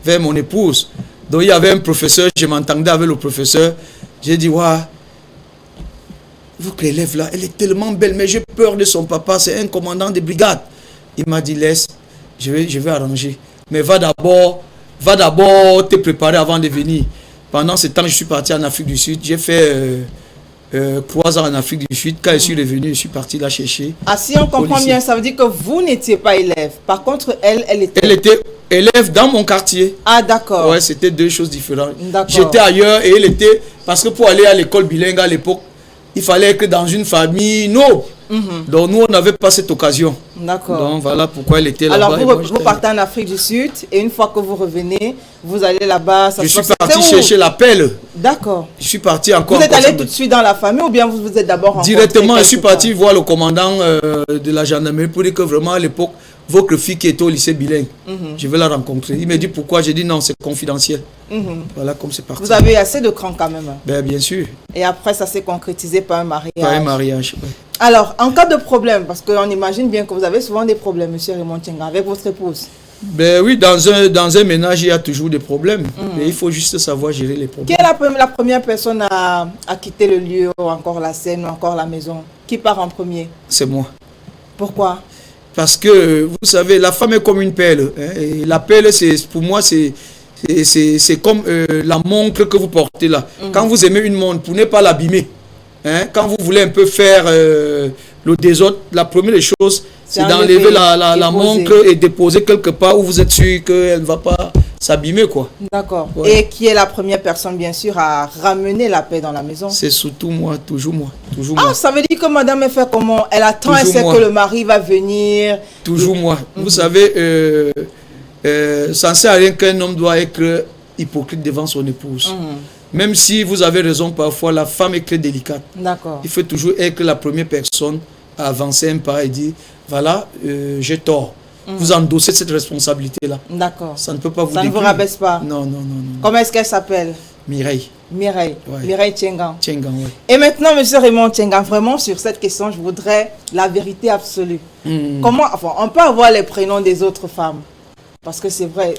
vers mon épouse. Donc il y avait un professeur, je m'entendais avec le professeur. J'ai dit, waouh, votre élève là, elle est tellement belle, mais j'ai peur de son papa, c'est un commandant de brigade. Il m'a dit, laisse, je vais arranger. Mais va d'abord te préparer avant de venir. Pendant ce temps, je suis parti en Afrique du Sud. J'ai fait 3 ans en Afrique du Sud. Quand je suis revenu, je suis parti la chercher. Ah, si on comprend bien, ça veut dire que vous n'étiez pas élève. Par contre, elle était... Elle était élève dans mon quartier. Ah, d'accord. Ouais, c'était 2 choses différentes. J'étais ailleurs et elle était... Parce que pour aller à l'école bilingue à l'époque, il fallait être dans une famille noble. Donc nous, on n'avait pas cette occasion. D'accord. Donc voilà pourquoi elle était là-bas. Alors vous partez en Afrique du Sud et une fois que vous revenez, vous allez là-bas. Je suis parti chercher la pelle. D'accord. Je suis parti encore. Vous êtes allé tout de suite dans la famille ou bien vous êtes d'abord rencontré? Directement, je suis parti voir le commandant de la gendarmerie pour dire que vraiment à l'époque, votre fille qui était au lycée bilingue, je vais la rencontrer. Il m'a dit pourquoi? J'ai dit non, c'est confidentiel. Voilà comme c'est parti. Vous avez eu assez de cran quand même. Bien sûr. Et après, ça s'est concrétisé par un mariage. Par un mariage, oui. Alors, en cas de problème, parce qu'on imagine bien que vous avez souvent des problèmes, monsieur Raymond Tchenga, avec votre épouse. Oui, dans un ménage, il y a toujours des problèmes. Mais il faut juste savoir gérer les problèmes. Qui est la première personne à quitter le lieu, ou encore la scène, ou encore la maison? Qui part en premier? C'est moi. Pourquoi? Parce que, vous savez, la femme est comme une perle. Hein, et la perle, pour moi, c'est comme la montre que vous portez là. Quand vous aimez une montre, pour ne pas l'abîmer, hein, quand vous voulez un peu faire le désordre, la première des choses, c'est d'enlever la montre et déposer quelque part où vous êtes sûr qu'elle ne va pas s'abîmer, quoi. D'accord. Ouais. Et qui est la première personne, bien sûr, à ramener la paix dans la maison? C'est surtout moi, toujours moi. Ça veut dire que madame elle fait comment? Elle attend, toujours elle sait que le mari va venir. Toujours moi. Vous savez, ça ne sert à rien qu'un homme doit être hypocrite devant son épouse. Même si vous avez raison, parfois, la femme est très délicate. D'accord. Il faut toujours être la première personne à avancer un pas et dire, voilà, j'ai tort. Vous endossez cette responsabilité-là. D'accord. Ça ne peut pas vous Ça ne vous rabaisse pas. Non. Comment est-ce qu'elle s'appelle? Mireille. Ouais. Mireille Tchengan. Tchengan, oui. Et maintenant, monsieur Raymond Tchengan, vraiment sur cette question, je voudrais la vérité absolue. Comment, enfin, on peut avoir les prénoms des autres femmes? Parce que c'est vrai,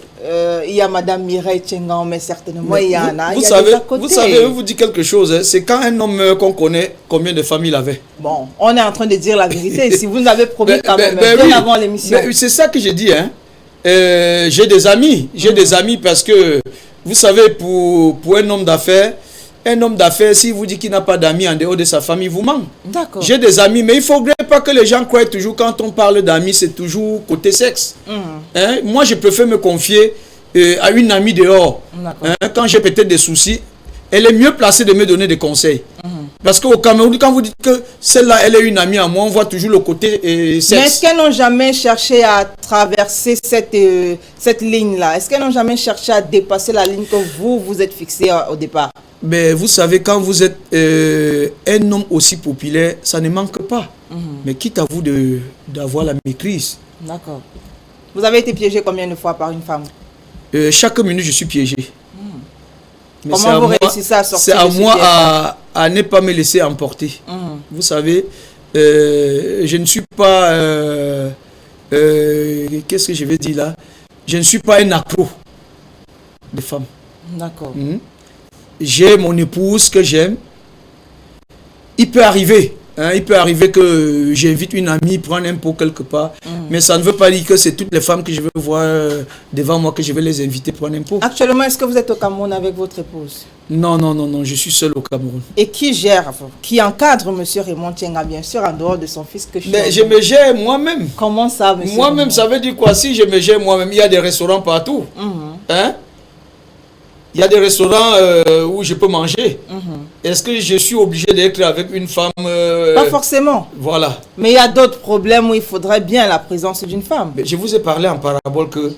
il y a madame Mireille Tchengan, mais certainement il y en a. Vous savez, je vous dis quelque chose, hein, c'est quand un homme meurt qu'on connaît combien de femmes il avait. Bon, on est en train de dire la vérité. Si vous nous avez promis quand même, bien avant l'émission. C'est ça que j'ai dit. Hein. J'ai des amis. J'ai des amis parce que, vous savez, pour un homme d'affaires, s'il vous dit qu'il n'a pas d'amis en dehors de sa famille, il vous ment. D'accord. J'ai des amis, mais il ne faudrait pas que les gens croient toujours, quand on parle d'amis, c'est toujours côté sexe. Hein? Moi, je préfère me confier à une amie dehors. Hein? Quand j'ai peut-être des soucis, elle est mieux placée de me donner des conseils. Parce qu'au Cameroun, quand vous dites que celle-là, elle est une amie à moi, on voit toujours le côté sexe. Mais est-ce qu'elles n'ont jamais cherché à traverser cette ligne-là? Est-ce qu'elles n'ont jamais cherché à dépasser la ligne que vous êtes fixée au départ? Mais vous savez, quand vous êtes un homme aussi populaire, ça ne manque pas. Mais quitte à vous d'avoir la maîtrise. D'accord. Vous avez été piégé combien de fois par une femme? Chaque minute, je suis piégé. Mais comment vous réussissez à sortir? C'est à moi à ne pas me laisser emporter. Vous savez, je ne suis pas... qu'est-ce que je vais dire là? Je ne suis pas un accro de femmes. D'accord. J'ai mon épouse que j'aime. Il peut arriver Hein, il peut arriver que j'invite une amie prendre un pot quelque part, mais ça ne veut pas dire que c'est toutes les femmes que je veux voir devant moi que je vais les inviter prendre un pot. Actuellement, est-ce que vous êtes au Cameroun avec votre épouse? Non, non, non, non, je suis seul au Cameroun. Et qui gère, qui encadre monsieur Raymond Tienga, bien sûr, en dehors de son fils que Mais je me gère moi-même. Comment ça, monsieur? Moi-même, ça veut dire quoi? Si je me gère moi-même, il y a des restaurants partout. Hein? Il y a des restaurants où je peux manger. Est-ce que je suis obligé d'être avec une femme Pas forcément. Voilà. Mais il y a d'autres problèmes où il faudrait bien la présence d'une femme. Mais je vous ai parlé en parabole que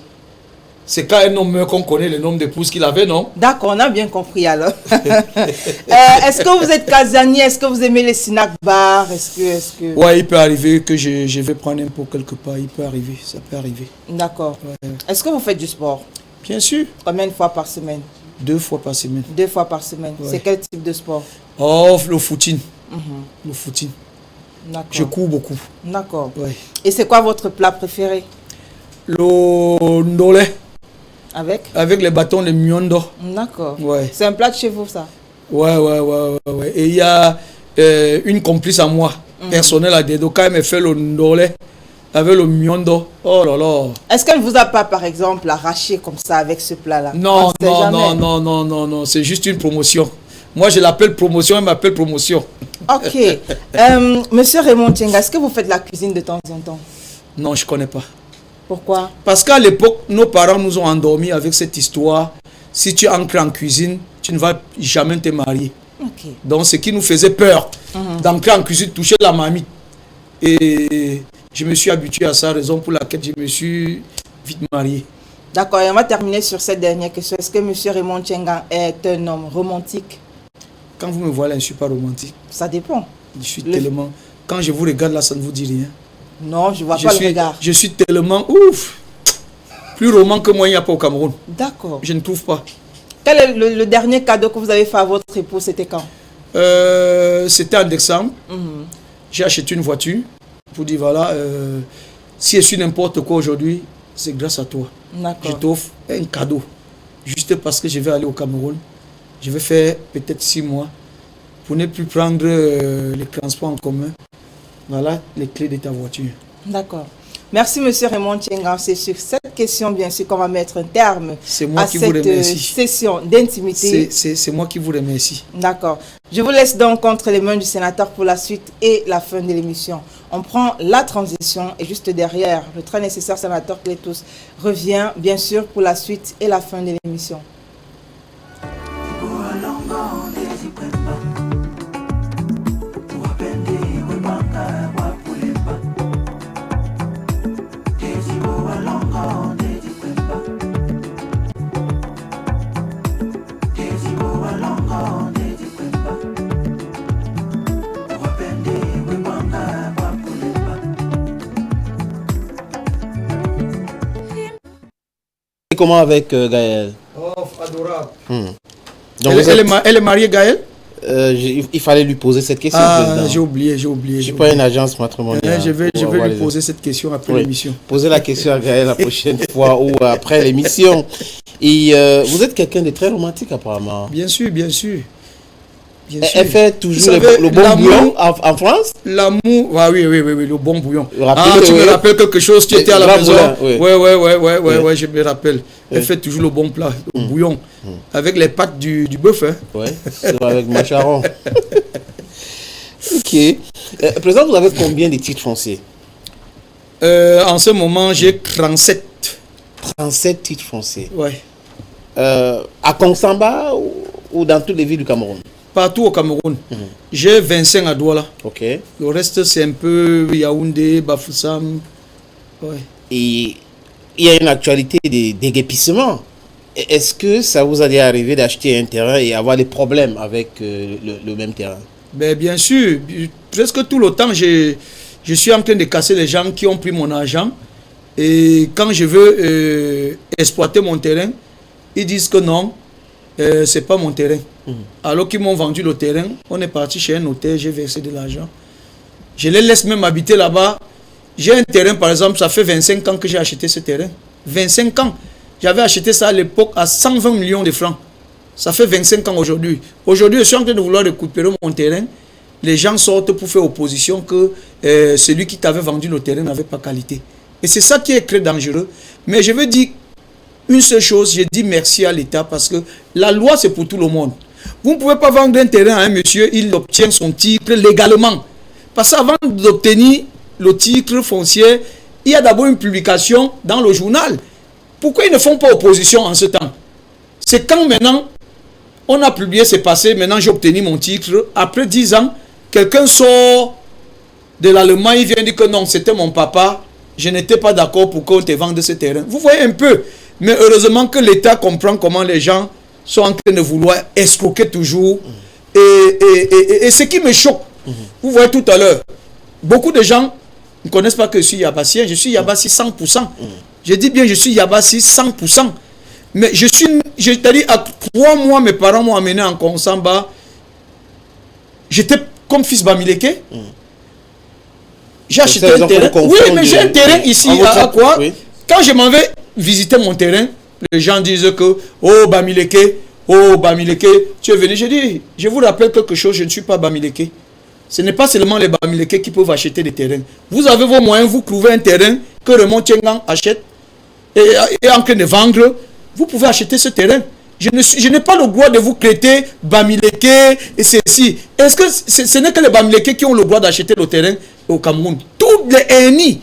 c'est quand un homme meurt qu'on connaît le nombre d'épouses qu'il avait, non? D'accord, on a bien compris alors. Est-ce que vous êtes casanier? Est-ce que vous aimez les snack bars? Est-ce que... Ouais, il peut arriver que je vais prendre un pot quelque part. Il peut arriver, ça peut arriver. D'accord. Ouais. Est-ce que vous faites du sport? Bien sûr. Combien de fois par semaine? 2 fois par semaine. 2 fois par semaine. Ouais. C'est quel type de sport? Oh, le footing. Le footing. D'accord. Je cours beaucoup. D'accord. Ouais. Et c'est quoi votre plat préféré? Le ndolé. Avec? Avec les bâtons de miondo. D'accord. Ouais. C'est un plat de chez vous, ça? Ouais. Et il y a une complice à moi, personnelle à Dedo, quand elle me fait le ndolé avec le miondo. Oh là là. Est-ce qu'elle ne vous a pas, par exemple, arraché comme ça avec ce plat-là? Non, On sait jamais. non, c'est juste une promotion. Moi, je l'appelle promotion, elle m'appelle promotion. Ok. Monsieur Raymond Tienga, est-ce que vous faites la cuisine de temps en temps? Non, je ne connais pas. Pourquoi? Parce qu'à l'époque, nos parents nous ont endormis avec cette histoire. Si tu entres en cuisine, tu ne vas jamais te marier. Ok. Donc, ce qui nous faisait peur, d'entrer en cuisine, toucher la mamie. Et je me suis habitué à ça, raison pour laquelle je me suis vite marié. D'accord, et on va terminer sur cette dernière question. Est-ce que monsieur Raymond Tienga est un homme romantique? Quand vous me voyez là, je ne suis pas romantique. Ça dépend. Je suis tellement... Quand je vous regarde là, ça ne vous dit rien. Non, je ne vois pas le regard. Je suis tellement... Ouf! Plus roman que moi, il n'y a pas au Cameroun. D'accord. Je ne trouve pas. Quel est le dernier cadeau que vous avez fait à votre épouse? C'était quand? C'était en décembre. J'ai acheté une voiture pour dire voilà, si je suis n'importe quoi aujourd'hui, c'est grâce à toi. Je t'offre un cadeau. Juste parce que je vais aller au Cameroun. Je vais faire peut-être 6 mois pour ne plus prendre les transports en commun. Voilà les clés de ta voiture. D'accord. Merci monsieur Raymond Tienga. C'est sur cette question bien sûr qu'on va mettre un terme à cette session d'intimité. C'est moi qui vous remercie. D'accord. Je vous laisse donc entre les mains du sénateur pour la suite et la fin de l'émission. On prend la transition et juste derrière, le très nécessaire sénateur Clétus revient bien sûr pour la suite et la fin de l'émission. Comment avec Gaël? Oh, adorable. Donc elle est mariée, Gaël? Il fallait lui poser cette question. Ah, j'ai oublié. Je ne suis pas une agence matrimoniale. Je vais lui poser cette question après l'émission. Posez la question à Gaël la prochaine fois ou après l'émission. Et vous êtes quelqu'un de très romantique apparemment. Bien sûr. Elle fait toujours le bon bouillon en France? L'amour, oui, le bon bouillon. Tu me rappelles quelque chose, tu étais à la maison. Ouais, Je me rappelle. Elle fait toujours le bon plat, le bouillon, avec les pâtes du bœuf. Hein. Oui, avec macharon. Ok. Président, vous avez combien de titres fonciers? En ce moment, j'ai 37. 37 titres fonciers? Oui. À Konsamba ou dans toutes les villes du Cameroun? Partout au Cameroun. J'ai 25 à Douala. Ok. Le reste, c'est un peu Yaoundé, Bafoussam. Ouais. Et il y a une actualité de déguépissement. Est-ce que ça vous a déjà arrivé d'acheter un terrain et avoir des problèmes avec le même terrain? Ben, bien sûr. Presque tout le temps, je suis en train de casser les gens qui ont pris mon argent. Et quand je veux exploiter mon terrain, ils disent que non, c'est pas mon terrain. Alors qu'ils m'ont vendu le terrain, on est parti chez un notaire, j'ai versé de l'argent. Je les laisse même habiter là-bas. J'ai un terrain, par exemple, ça fait 25 ans que j'ai acheté ce terrain. 25 ans. J'avais acheté ça à l'époque à 120 millions de francs. Ça fait 25 ans aujourd'hui. Aujourd'hui, je suis en train de vouloir récupérer mon terrain. les gens sortent pour faire opposition que celui qui t'avait vendu le terrain n'avait pas qualité. Et c'est ça qui est très dangereux. Mais je veux dire une seule chose, je dis merci à l'État parce que la loi c'est pour tout le monde. Vous ne pouvez pas vendre un terrain à un monsieur, il obtient son titre légalement. Parce qu'avant d'obtenir le titre foncier, il y a d'abord une publication dans le journal. Pourquoi ils ne font pas opposition en ce temps? C'est quand maintenant, on a publié, c'est passé, maintenant j'ai obtenu mon titre. Après 10 ans, quelqu'un sort de l'Allemagne, il vient dire que non, c'était mon papa, je n'étais pas d'accord pour qu'on te vende ce terrain. Vous voyez un peu. Mais heureusement que l'État comprend comment les gens sont en train de vouloir escroquer toujours. Et ce qui me choque, vous voyez tout à l'heure, beaucoup de gens ne connaissent pas que je suis Yabassien. Je suis Yabassi 100%. Je dis bien je suis Yabassi 100%. Mais c'est-à-dire à 3 mois, mes parents m'ont amené en Konsamba. J'étais comme fils Bamileke. J'ai acheté un terrain. Oui, mais j'ai un terrain ici à quoi? Oui. Quand je m'en vais visiter mon terrain, les gens disent que oh Bamileke, tu es venu. Je dis, je vous rappelle quelque chose, je ne suis pas Bamileke. Ce n'est pas seulement les Bamileke qui peuvent acheter des terrains. Vous avez vos moyens, vous trouvez un terrain que Raymond Tchengang achète et en train de vendre, vous pouvez acheter ce terrain. Je n'ai pas le droit de vous traiter Bamileke et ceci. Est-ce que ce n'est que les Bamileke qui ont le droit d'acheter le terrain au Cameroun? Toutes les ethnies.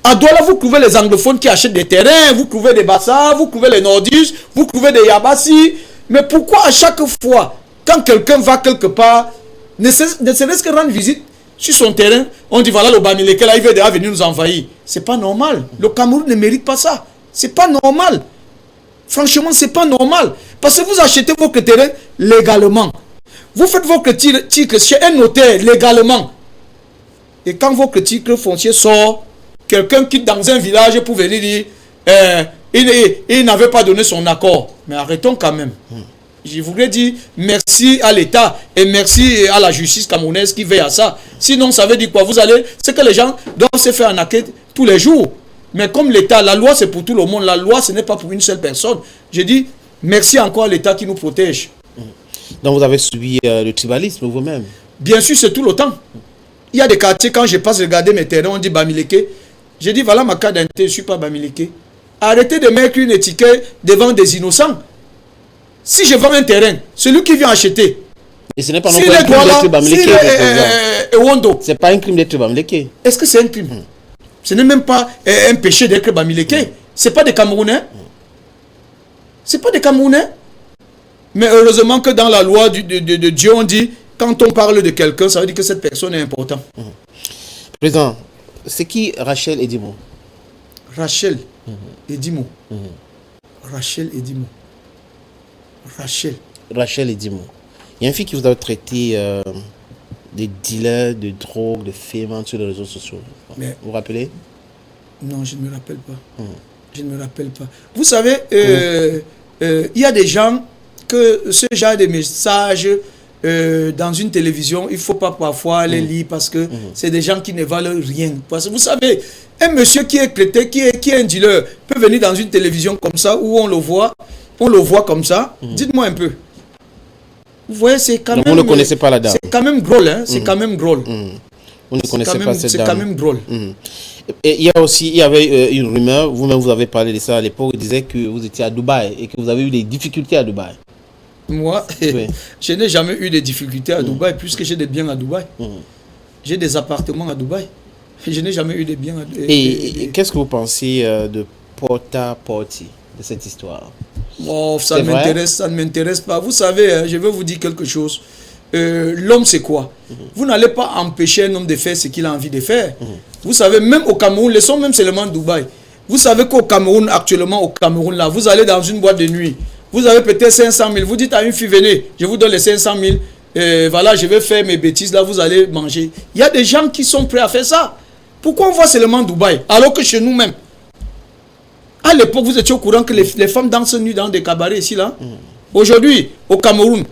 À Douala, vous trouvez les anglophones qui achètent des terrains, vous trouvez des Bassa, vous trouvez les Nordistes, vous trouvez des Yabassi. Mais pourquoi à chaque fois, quand quelqu'un va quelque part, ne serait-ce que rendre visite sur son terrain, on dit voilà le Bamileke là, il veut déjà venir nous envahir. C'est pas normal. Le Cameroun ne mérite pas ça. C'est pas normal. Franchement, c'est pas normal. Parce que vous achetez votre terrain légalement. Vous faites votre titre chez un notaire légalement. Et quand votre titre foncier sort, quelqu'un quitte dans un village pour venir dire il n'avait pas donné son accord. Mais arrêtons quand même. Je voudrais dire merci à l'État et merci à la justice camerounaise qui veille à ça. Sinon, ça veut dire quoi? Vous allez, c'est que les gens doivent se faire arnaquer tous les jours. Mais comme l'État, la loi c'est pour tout le monde. La loi ce n'est pas pour une seule personne. Je dis merci encore à l'État qui nous protège. Donc vous avez subi le tribalisme vous-même? Bien sûr, c'est tout le temps. Il y a des quartiers, quand je passe regarder mes terrains, on dit Bamileke. Je dis voilà ma carte d'identité, je ne suis pas Bamileke. Arrêtez de mettre une étiquette devant des innocents. Si je vends un terrain, celui qui vient acheter. Et ce n'est pas non plus un crime d'être Bamileke. C'est pas un crime d'être Bamileke. Est-ce que c'est un crime? Ce n'est même pas un péché d'être Bamileke. Ce n'est pas des Camerounais. Ce n'est pas des Camerounais. Mais heureusement que dans la loi de Dieu, on dit, quand on parle de quelqu'un, ça veut dire que cette personne est importante. Président, c'est qui Rachel Edimo? Rachel Edimo. Rachel Edimo. Rachel Edimo. Il y a une fille qui vous a traité des dealers de drogue, de femmes sur les réseaux sociaux. Mais, vous vous rappelez? Non, je ne me rappelle pas. Je ne me rappelle pas. Vous savez, il y a des gens que ce genre de messages dans une télévision, il ne faut pas parfois les lire parce que c'est des gens qui ne valent rien. Parce que vous savez, un monsieur qui est chrétien, qui est un dealer, peut venir dans une télévision comme ça où on le voit comme ça. Dites-moi un peu. Vous voyez, c'est quand même... Vous ne connaissez pas la dame. C'est quand même drôle, hein. C'est quand même drôle. Vous ne connaissez pas cette dame. C'est quand même drôle. Et il y avait une rumeur, vous-même vous avez parlé de ça à l'époque, il disait que vous étiez à Dubaï et que vous avez eu des difficultés à Dubaï. Moi, oui. Je n'ai jamais eu de difficultés à Dubaï puisque j'ai des biens à Dubaï. J'ai des appartements à Dubaï. Je n'ai jamais eu de biens à Dubaï. Et qu'est-ce que vous pensez de Porta-Porti, de cette histoire? Oh, ça ne m'intéresse pas. Vous savez, je vais vous dire quelque chose. L'homme, c'est quoi? Vous n'allez pas empêcher un homme de faire ce qu'il a envie de faire. Vous savez, même au Cameroun, laissons même seulement Dubaï. Vous savez qu'au Cameroun, actuellement, au Cameroun, là, vous allez dans une boîte de nuit. Vous avez peut-être 500 000. Vous dites à une fille, venez, je vous donne les 500 000. Voilà, je vais faire mes bêtises, là, vous allez manger. Il y a des gens qui sont prêts à faire ça. Pourquoi on voit seulement Dubaï, alors que chez nous-mêmes, à l'époque, vous étiez au courant que les femmes dansent nues dans des cabarets ici, là. Aujourd'hui, au Cameroun,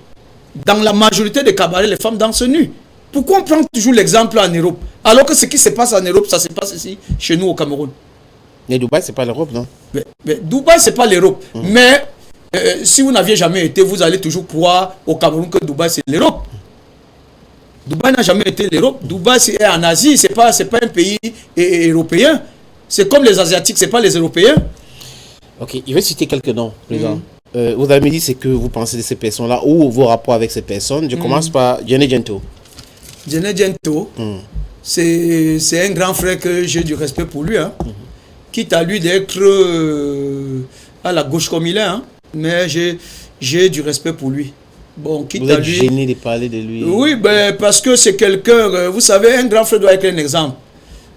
dans la majorité des cabarets, les femmes dansent nues. Pourquoi on prend toujours l'exemple en Europe, alors que ce qui se passe en Europe, ça se passe ici, chez nous, au Cameroun? Mais Dubaï, c'est pas l'Europe, non? Mais Dubaï, c'est pas l'Europe. Mais si vous n'aviez jamais été, vous allez toujours croire au Cameroun que Dubaï, c'est l'Europe. Dubaï n'a jamais été l'Europe. Dubaï, c'est en Asie, c'est pas un pays européen. C'est comme les Asiatiques, c'est pas les Européens. Ok, je vais citer quelques noms, président. Vous avez dit ce que vous pensez de ces personnes-là ou vos rapports avec ces personnes. Je commence par Djené Gento. Djené Gento, c'est un grand frère que j'ai du respect pour lui. Hein. Quitte à lui d'être à la gauche comme il est, hein. Mais j'ai du respect pour lui. Bon, quitte vous à êtes lui... gêné de parler de lui? Oui, ben, parce que c'est quelqu'un... vous savez, un grand frère doit être un exemple.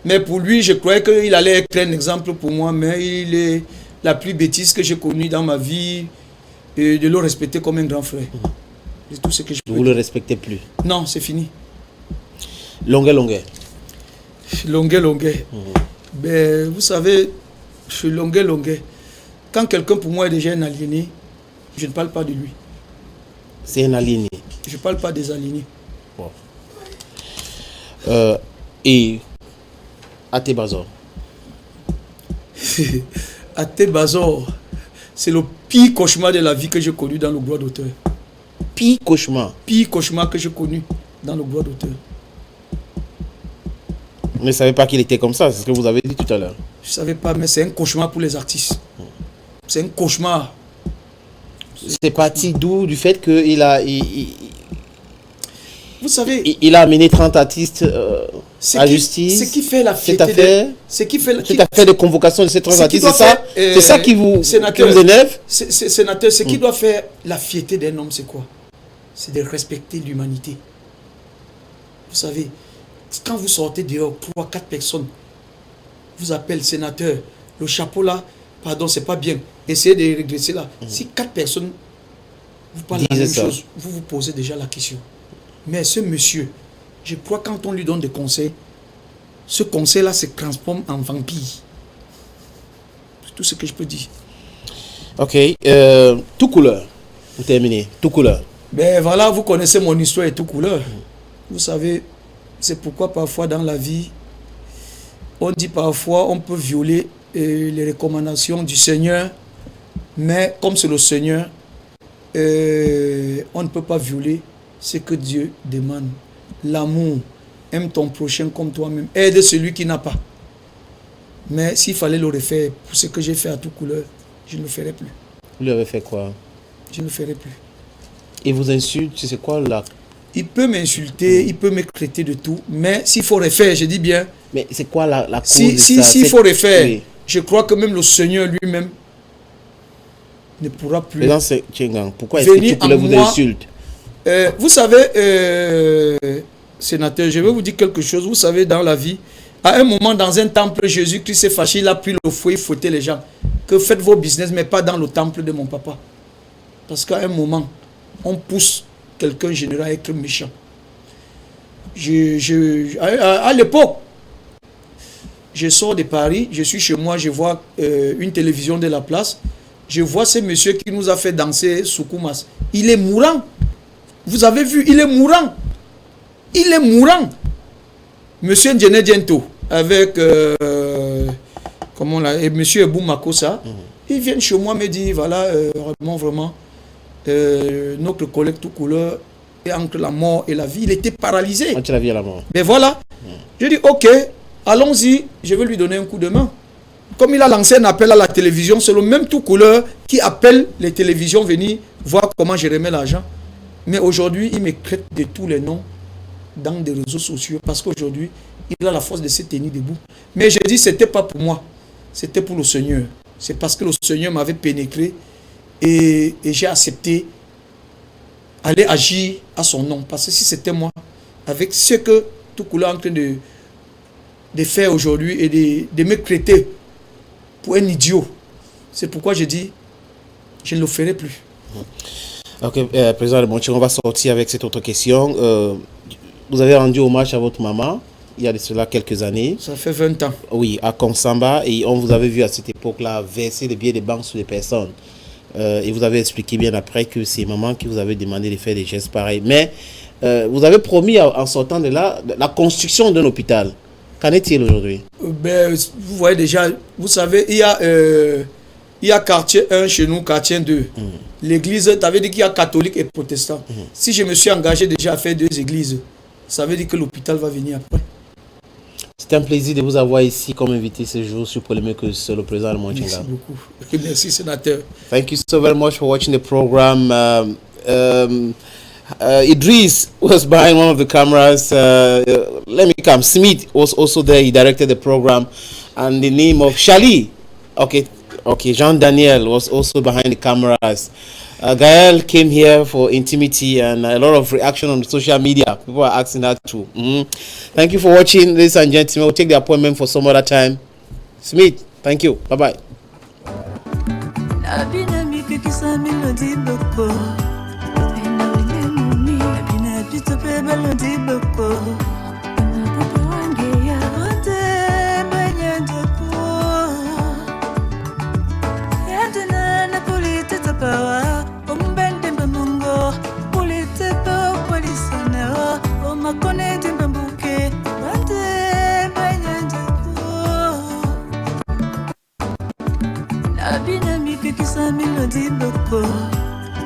Mais pour lui, je croyais qu'il allait être un exemple pour moi, mais il est la plus bêtise que j'ai connue dans ma vie, et de le respecter comme un grand frère. C'est tout ce que je peux Vous dire. le respectez plus? Non, c'est fini. Longuet. Ben, vous savez, je suis Longuet. Quand quelqu'un pour moi est déjà un aliéné, je ne parle pas de lui. C'est un aligné. Je ne parle pas des aliénés. Bon. Et Até Bazor. Até Bazor, c'est le pire cauchemar de la vie que j'ai connu dans le droit d'auteur. Pire cauchemar. Pire cauchemar que j'ai connu dans le droit d'auteur. Vous ne savez pas qu'il était comme ça, c'est ce que vous avez dit tout à l'heure. Je ne savais pas, mais c'est un cauchemar pour les artistes. C'est un cauchemar. C'est parti d'où? Du fait qu'il a... Vous savez... Il a amené 30 artistes à justice. Ce qui fait la Cette fierté affaire, cette affaire de convocation de ces 30 artistes, c'est ça qui vous sénateur, énerve? Sénateur, ce qui doit faire la fierté d'un homme, c'est quoi? C'est de respecter l'humanité. Vous savez, quand vous sortez dehors, 3-4 personnes vous appellent sénateur, le chapeau là, pardon, c'est pas bien. Essayez de régresser là. Si 4 personnes vous parlent de la même chose, vous vous posez déjà la question. Mais ce monsieur, je crois que quand on lui donne des conseils, ce conseil-là se transforme en vampire. C'est tout ce que je peux dire. Ok. Tout couleur. Vous terminez. Tout couleur. Ben voilà, vous connaissez mon histoire et tout couleur. Vous savez, c'est pourquoi parfois dans la vie, on dit parfois on peut violer les recommandations du Seigneur, mais comme c'est le Seigneur, on ne peut pas violer ce que Dieu demande. L'amour, aime ton prochain comme toi-même, aide celui qui n'a pas. Mais s'il fallait le refaire pour ce que j'ai fait à toute couleur, je ne le ferai plus. Vous lui avez fait quoi? Je ne le ferai plus. Et vous insulte, c'est quoi là? Il peut m'insulter, il peut me traiter de tout, mais s'il faut refaire, je dis bien. Mais c'est quoi la cause si, de ça? S'il faut refaire, oui. Je crois que même le Seigneur lui-même ne pourra plus. Président Tchengang, pourquoi est-ce que tout couleur vous insulte? Vous savez, sénateur, je vais vous dire quelque chose. Vous savez, dans la vie, à un moment, dans un temple, Jésus-Christ s'est fâché, il a pris le fouet, il fouettait les gens. Que faites vos business, mais pas dans le temple de mon papa. Parce qu'à un moment, on pousse quelqu'un général à être méchant. À l'époque, je sors de Paris, je suis chez moi, je vois une télévision de la place. Je vois ce monsieur qui nous a fait danser Soukoumas. Il est mourant. Vous avez vu, il est mourant. Il est mourant. Monsieur Djené Gento, avec comment là, et monsieur Ebou Makosa, ils viennent chez moi me dire, voilà, vraiment, notre collègue tout couleur est entre la mort et la vie. Il était paralysé. Entre la vie et la mort. Mais voilà. Je dis, ok, allons-y, je vais lui donner un coup de main. Comme il a lancé un appel à la télévision, c'est le même tout couleur qui appelle les télévisions venir voir comment je remets l'argent. Mais aujourd'hui, il me traite de tous les noms dans des réseaux sociaux parce qu'aujourd'hui, il a la force de se tenir debout. Mais je dis, ce n'était pas pour moi, c'était pour le Seigneur. C'est parce que le Seigneur m'avait pénétré et j'ai accepté aller agir à son nom. Parce que si c'était moi, avec ce que tout couleur est en train de faire aujourd'hui et de me traiter pour un idiot, c'est pourquoi je dis, je ne le ferai plus. Ok, président de Montier, on va sortir avec cette autre question. Vous avez rendu hommage à votre maman il y a de cela quelques années. Ça fait 20 ans. Oui, à Konsamba, et on vous avait vu à cette époque-là verser des billets de banque sur les personnes. Et vous avez expliqué bien après que c'est maman qui vous avait demandé de faire des gestes pareils. Mais vous avez promis en sortant de là la construction d'un hôpital. Qu'en est-il aujourd'hui? Ben, vous voyez déjà, vous savez, il y a quartier 1 chez nous, quartier 2. L'église, tu avais dit qu'il y a catholique et protestant. Si je me suis engagé déjà à faire 2 églises, ça veut dire que l'hôpital va venir après. C'est un plaisir de vous avoir ici comme invité ce jour sur Polémique sur le président Almon Merci Tchinga. beaucoup. Merci, sénateur. Thank you so very much for watching the program. Idris was behind one of the cameras. Let me come. Smith was also there. He directed the program. And the name of Shali, okay, Jean Daniel was also behind the cameras. Gael came here for intimity and a lot of reaction on social media. People are asking that too. Thank you for watching, ladies and gentlemen. We'll take the appointment for some other time. Smith, thank you. Bye-bye.